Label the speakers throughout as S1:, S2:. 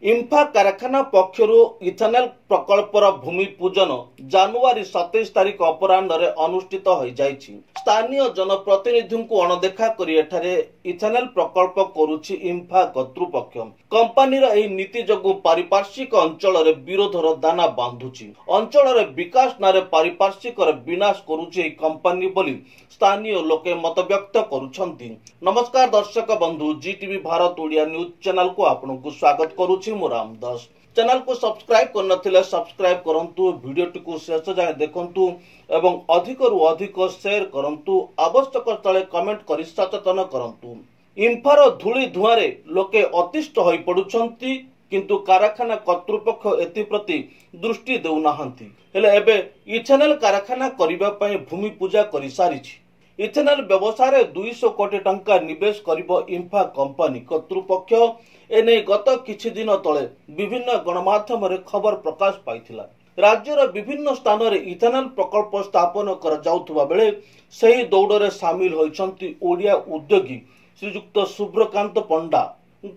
S1: इम्फा कारखाना पक्षर इथेनल प्रकल्पर भूमि पूजन जानुआरी 27 तारिख अपराह्न अनुष्ठित हो जाइछि। स्थानीय जनप्रतिनिधि को अणदेखा करी एठारे इथेनल प्रकल्प करुछि इम्फा कर्तृपक्ष। कंपानीर एही नीति जोगु पारिपार्श्विक अंचल रे विरोधर दाना बांधुछि। अंचल रे विकास नारे पारिपार्श्विक विनाश करुछि एही कंपानी बोली स्थानीय लोके मत व्यक्त करुछंती। नमस्कार दर्शक बंधु, जीटीवी भारत ओडिया न्यूज चैनल को आपनको स्वागत करुछि। मु रामदास। चैनल को सब्सक्राइब करनथिले सब्सक्राइब करंतु, वीडियोटी को शेष जाय देखंतु एवं अधिक रु अधिक शेयर करंतु। आवश्यक स्थले कमेंट करि सचेतन करंतु। इम्फार धूली धुआं रे लोके अतिष्ठ होई पडुछंती, किंतु कारखाना कर्तृपक्ष एथिप्रति दृष्टि देउनाहंती। हेले एबे इथेनल कारखाना करिबा पय भूमि पूजा करि सारिछि। इथेनल व्यवसाय 200 कोटी टंका निवेश करिबो इम्फा कंपनी कर्तृपक्ष। एने गत किछि दिन तले विभिन्न गणमाध्यम रे खबर प्रकाश पाइथिला। राज्यर विभिन्न स्थान रे इथेनल प्रकल्प स्थापन कर जाउथबा बेले सही दौड़ रे शामिल होइछंती ओडिया उद्योगी श्रीयुक्त शुभ्रकांत पंडा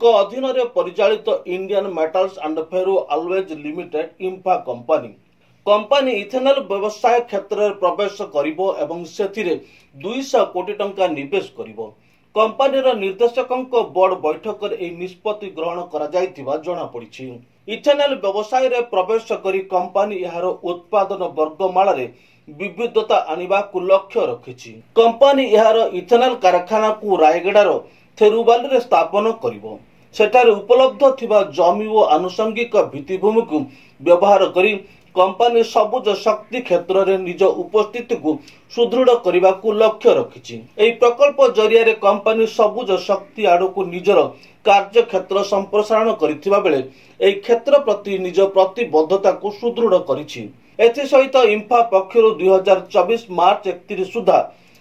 S1: को अधीन रे परिचालित Indian metals and ferro alloys limited IMFA company ethanol व्यवसाय क्षेत्र में प्रवेश करिबो एवं सेथिरे 200 कोटी टंका निवेश करिबो। कंपनीर निर्देशकों बोर्ड बैठक रे निष्पत्ति ग्रहण करा जायतिबा जणा पड़िछि। इथेनल व्यवसाय रे प्रवेश करी कंपनी यार उत्पादन वर्गमाला रे विविधता आनिबा को लक्ष्य रखिछि। कंपनी यार इथेनल कारखाना को रायगडार थेरुबाली रे स्थापन करिबो। सेठारे उपलब्ध थिबा जमी और आनुषंगिक भित्तिभूमि को व्यवहार करी कंपनी सबुज शक्ति क्षेत्र रे निज उपस्थिति को सुदृढ़ करने को लक्ष्य रखिछि। एही प्रकल्प जरिया रे कंपनी सबुज शक्ति आड़ को निजर कार्य क्षेत्र संप्रसारण करिथिबा बेले एही क्षेत्र प्रति निज प्रतिबद्धता को सुदृढ़ करिछि। एथि सहित इम्फा पक्षर 2024 मार्च 31 सुधा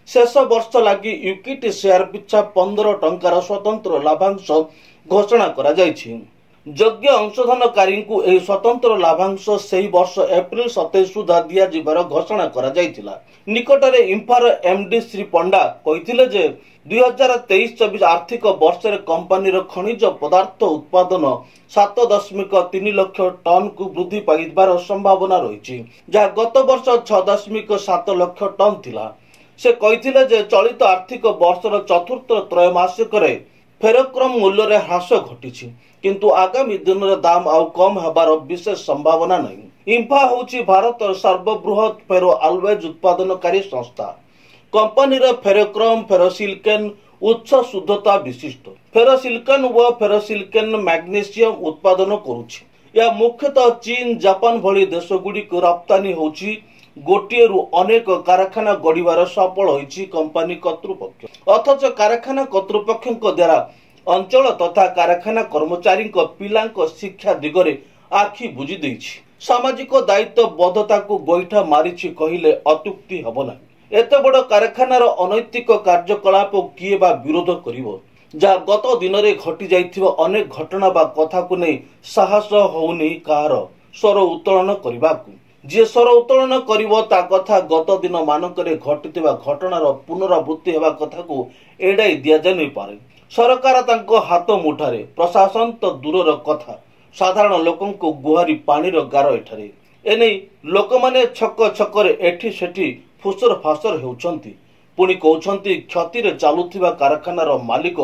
S1: शेष वर्ष लगी इक्विटी शेयर पिछा 15 टंकार स्वतंत्र लाभांश घोषणा करा जाइछि। योग्य अंशधनकारी को एही स्वतंत्र लाभांश सही वर्ष एप्रिल 27 सुधा दिया जिबार घोषणा करा जाइथिला। निकटरे इम्फार एमडी श्री पंडा कहिथिले जे 2023-24 आर्थिक वर्ष रे कंपनीर खनिज पदार्थ उत्पादन 7.3 लाख टन को वृद्धि पाइबार संभावना रहिछि, जहा गत वर्ष 6.7 लाख टन थिला। से कहिथिले जे चलित आर्थिक वर्षर चतुर्थ त्रैमासिक रे फेरोक्रम मूल्य रे ह्रास घटिछि, किंतु आगामी दिन रे दाम आउ कम हेबार विशेष संभावना नहीं। इम्फा होछि भारत सर्वबृहत फेरो अल्वेज उत्पादनकारी संस्था। कंपनी रे फेरोक्रम फेरोसिलिकेन उच्च शुद्धता विशिष्ट फेरोसिलिकेन व फेरोसिलिकेन मैग्नीशियम उत्पादन करुछि। या मुख्यतः चीन जापान भली देश गुडी को रप्तानी होछि। गोटिए रु अनेक कारखाना गढ़िबार सफल होइछि कंपनी कर्तृपक्ष। अथच कारखाना कर्तृपक्ष द्वारा अंचल तथा कारखाना कर्मचारी पिलांक शिक्षा दिगरे आखि बुझी देइछि। सामाजिक दायित्व बद्धता को गोइठा मारिछि कहिले अत्युक्ति हब नाही। एते बड़ कारखानार अनैतिक कार्यकलाप किए बा विरोध करिवो, जहा गत दिन रे घटी जाइथिबा अनेक घटना बा कथा को नै साहस होउनी कार स्वर उत्तोलन करिबाकू। जे स्वर उत्तोलन करिवो ता कथा गत दिन मानकरे घटिथिबा घटनार पुनरावृत्ति हेबा कथा को एडाई दिया जाय नै पारे। सरकार तांको हाथ मुठारे, प्रशासन तो दूरर कथा, साधारण लोकन को गुहारी पानीर गार एठारे। एने लोक माने छक छकरे एठी सेठी फुसर फासर हेउछंती। पुणी कहउछंती क्षति रे चालुथिबा कारखानार मालिक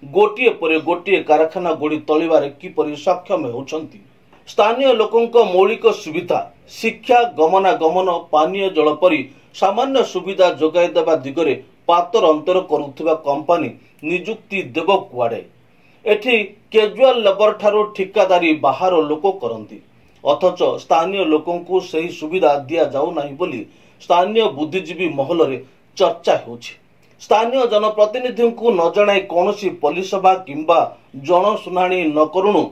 S1: गोटिए परे गोटिए कारखाना गोड़ी तलिबारे किपरि सक्षम हेउछंती। स्थानीय लोकंक मौलिक सुविधा, शिक्षा, गमनागमन, पानीय जल परी सामान्य सुविधा जोगाई देबा दिगरे पातर अंतर करुथिबा कंपनी निजुक्ति देव कुआडे। एठी कैजुअल लेबर ठारो ठिकादारी बाहर लोक करंती, अथच स्थानीय लोकों को सही सुविधा दिया जाऊ नाही बोली स्थानीय बुद्धिजीवी महल रे चर्चा होछि। स्थानीय जनप्रतिनिधि को न जणाई कोनोसी पुलिस सभा किंबा जनशुनाणी न करुणु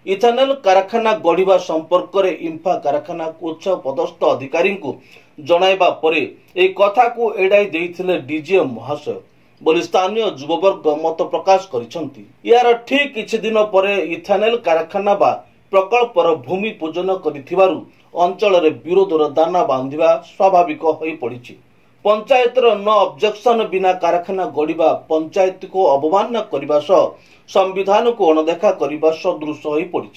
S1: इथेनल कारखाना गढ़िबा संपर्क रे इम्फा कारखाना उच्च पदस्थ अधिकारी को जणाइबा परे ए कथा को एडाई देइथिले डीजीएम महाशय बोली स्थानीय युववर्ग मत प्रकाश करिसंती। यार ठीक किछि दिन परे इथेनल कारखाना बा प्रकल्पर भूमि पूजन करिथिबारु अंचल रे विरोधर दाना बांधिबा स्वाभाविक होई पड़िछि। पंचायतर न ऑब्जेक्शन बिना कारखाना गढ़िबा पंचायत को अवमानना करने संविधान को अणदेखा करने सदृश हो पड़ी।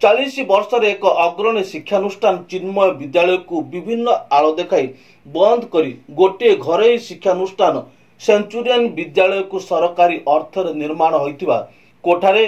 S1: 40 ବର୍ଷରେ ଏକ ଅଗ୍ରଣୀ ଶିକ୍ଷାନୁଷ୍ଠାନ ଚିନ୍ମୟ ବିଦ୍ୟାଳୟକୁ ବିଭିନ୍ନ ଆଳ ଦେଖାଇ ବନ୍ଦ କରି ଗୋଟିଏ ଘରୋଇ ଶିକ୍ଷାନୁଷ୍ଠାନ ସେଞ୍ଚୁରିଆନ ବିଦ୍ୟାଳୟକୁ ସରକାରୀ ଅର୍ଥରେ ନିର୍ମାଣ ହୋଇଥିବା କୋଠାରେ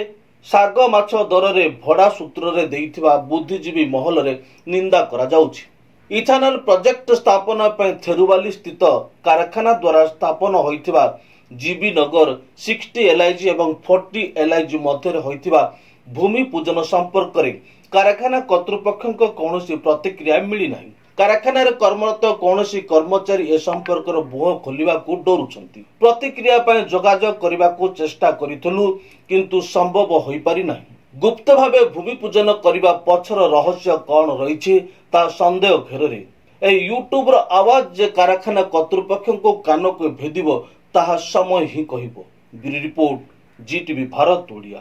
S1: ଶାଗ ମାଛ ଦରରେ ଭଡ଼ା ସୂତ୍ରରେ ଦେଇଥିବା ବୁଦ୍ଧିଜୀବୀ ମହଲରେ ନିନ୍ଦା କରାଯାଉଛି। ଇଥାନଲ ପ୍ରୋଜେକ୍ଟ ସ୍ଥାପନ ପାଇଁ ଥେରୁବାଲି ସ୍ଥିତ କାରଖାନା ଦ୍ୱାରା ସ୍ଥାପନ ହୋଇଥିବା ଜିବି ନଗର 60 LIG ଏବଂ 40 LIG ମଧ୍ୟରେ ହୋଇଥିବା ଭୂମି ପୂଜନ ସମ୍ପର୍କରେ କାରଖାନା କର୍ତ୍ତୃପକ୍ଷଙ୍କ କୌଣସି ପ୍ରତିକ୍ରିୟା ମିଳିନାହିଁ। କାରଖାନାରେ କର୍ମରତ କୌଣସି କର୍ମଚାରୀ ଏ ସମ୍ପର୍କର ମୁହଁ ଖୋଲିବାକୁ ଡରୁଛନ୍ତି। ପ୍ରତିକ୍ରିୟା ପାଇଁ ଯୋଗାଯୋଗ କରିବାକୁ ଚେଷ୍ଟା କରିଥିଲୁ କିନ୍ତୁ ସମ୍ଭବ ହୋଇପାରି ନାହିଁ। ଗୁପ୍ତ ଭାବେ ଭୂମି ପୂଜନ କରିବା ପଛର ରହସ୍ୟ କ'ଣ ରହିଛି ତାହା ସନ୍ଦେହ ଘେରରେ। ଏହି ୟୁଟ୍ୟୁବର ଆୱାଜ ଯେ କାରଖାନା କର୍ତ୍ତୃପକ୍ଷଙ୍କ କାନକୁ ଭେଦିବ ତାହା ସମୟ ହିଁ କହିବ। Bureau report, GTV Bharat Odia.